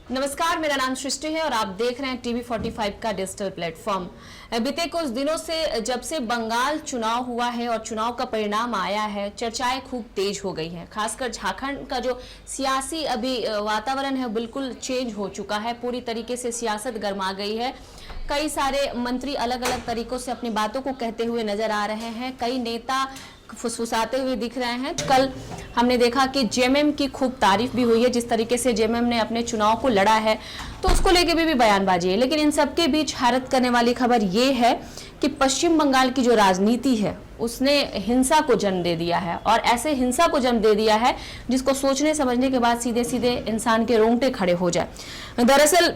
नमस्कार, मेरा नाम सृष्टि है और आप देख रहे हैं टीवी 45 का डिजिटल प्लेटफॉर्म। बीते कुछ दिनों से जब से बंगाल चुनाव हुआ है और चुनाव का परिणाम आया है, चर्चाएं खूब तेज हो गई हैं। खासकर झारखंड का जो सियासी अभी वातावरण है बिल्कुल चेंज हो चुका है। पूरी तरीके से सियासत गर्मा गई है। कई सारे मंत्री अलग अलग तरीकों से अपनी बातों को कहते हुए नजर आ रहे हैं। कई नेता फुसफुसाते हुए दिख रहे हैं। कल हमने देखा कि जेएमएम की खूब तारीफ भी हुई है, जिस तरीके से जेएमएम ने अपने चुनाव को लड़ा है, तो उसको लेके भी बयानबाजी है। लेकिन इन सबके बीच हैरत करने वाली खबर ये है कि पश्चिम बंगाल की जो राजनीति है उसने हिंसा को जन्म दे दिया है, और ऐसे हिंसा को जन्म दे दिया है जिसको सोचने समझने के बाद सीधे सीधे इंसान के रोंगटे खड़े हो जाए। दरअसल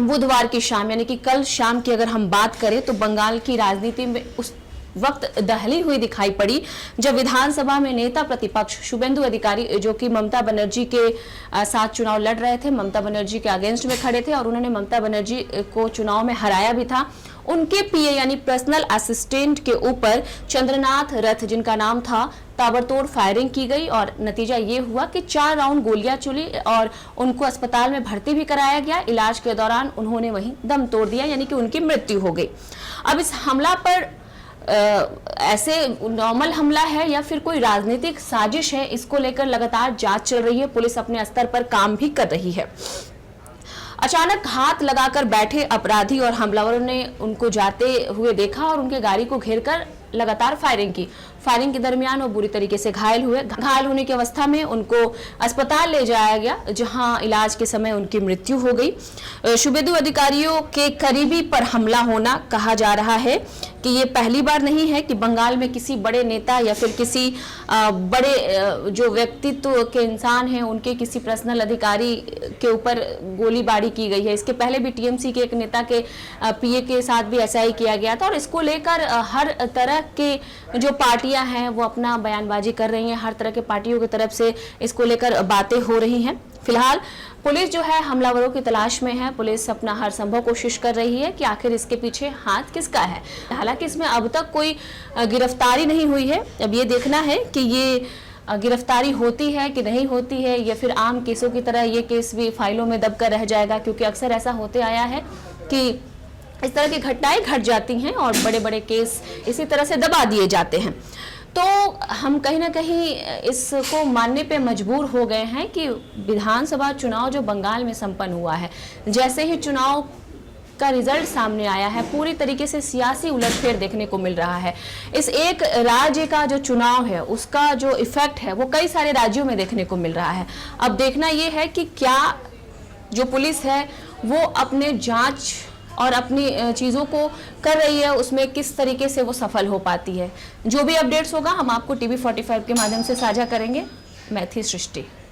बुधवार की शाम यानी कि कल शाम की अगर हम बात करें तो बंगाल की राजनीति में उस वक्त दहली हुई दिखाई पड़ी जब विधानसभा में नेता प्रतिपक्ष शुभेंदु अधिकारी, जो कि ममता बनर्जी के साथ चुनाव लड़ रहे थे, ममता बनर्जी के अगेंस्ट में खड़े थे और उन्होंने ममता बनर्जी को चुनाव में हराया भी था, उनके पीए यानी पर्सनल असिस्टेंट के ऊपर चंद्रनाथ रथ, जिनका नाम था, ताबड़तोड़ फायरिंग की गई और नतीजा ये हुआ कि 4 राउंड गोलियां चली और उनको अस्पताल में भर्ती भी कराया गया। इलाज के दौरान उन्होंने वहीं दम तोड़ दिया, यानी कि उनकी मृत्यु हो गई। अब इस हमला पर ऐसे नॉर्मल हमला है या फिर कोई राजनीतिक साजिश है, इसको लेकर लगातार जांच चल रही है। पुलिस अपने स्तर पर काम भी कर रही है। अचानक हाथ लगाकर बैठे अपराधी और हमलावरों ने उनको जाते हुए देखा और उनके गाड़ी को घेरकर लगातार फायरिंग की। फायरिंग के दरमियान वो बुरी तरीके से घायल हुए। घायल होने की अवस्था में उनको अस्पताल ले जाया गया, जहां इलाज के समय उनकी मृत्यु हो गई। शुभेंदु अधिकारियों के करीबी पर हमला होना, कहा जा रहा है कि ये पहली बार नहीं है कि बंगाल में किसी बड़े नेता या फिर किसी बड़े जो व्यक्तित्व के इंसान हैं उनके किसी पर्सनल अधिकारी के ऊपर गोलीबारी की गई है। इसके पहले भी टीएमसी के एक नेता के पीए के साथ भी ऐसा ही किया गया था, और इसको लेकर हर तरह के जो पार्टियां हैं वो अपना बयानबाजी कर रही हैं। हर तरह के पार्टियों की तरफ से इसको लेकर बातें हो रही हैं। फिलहाल पुलिस जो है हमलावरों की तलाश में है। पुलिस अपना हर संभव कोशिश कर रही है कि आखिर इसके पीछे हाथ किसका है। हालांकि इसमें अब तक कोई गिरफ्तारी नहीं हुई है। अब ये देखना है कि ये गिरफ्तारी होती है कि नहीं होती है, या फिर आम केसों की तरह ये केस भी फाइलों में दबकर रह जाएगा, क्योंकि अक्सर ऐसा होते आया है कि इस तरह की घटनाएं घट जाती हैं और बड़े बड़े केस इसी तरह से दबा दिए जाते हैं। तो हम कहीं ना कहीं इसको मानने पे मजबूर हो गए हैं कि विधानसभा चुनाव जो बंगाल में संपन्न हुआ है, जैसे ही चुनाव का रिजल्ट सामने आया है, पूरी तरीके से सियासी उलटफेर देखने को मिल रहा है। इस एक राज्य का जो चुनाव है उसका जो इफेक्ट है वो कई सारे राज्यों में देखने को मिल रहा है। अब देखना ये है कि क्या जो पुलिस है वो अपने जांच और अपनी चीज़ों को कर रही है, उसमें किस तरीके से वो सफल हो पाती है। जो भी अपडेट्स होगा हम आपको टीवी 45 के माध्यम से साझा करेंगे। मैं थी सृष्टि।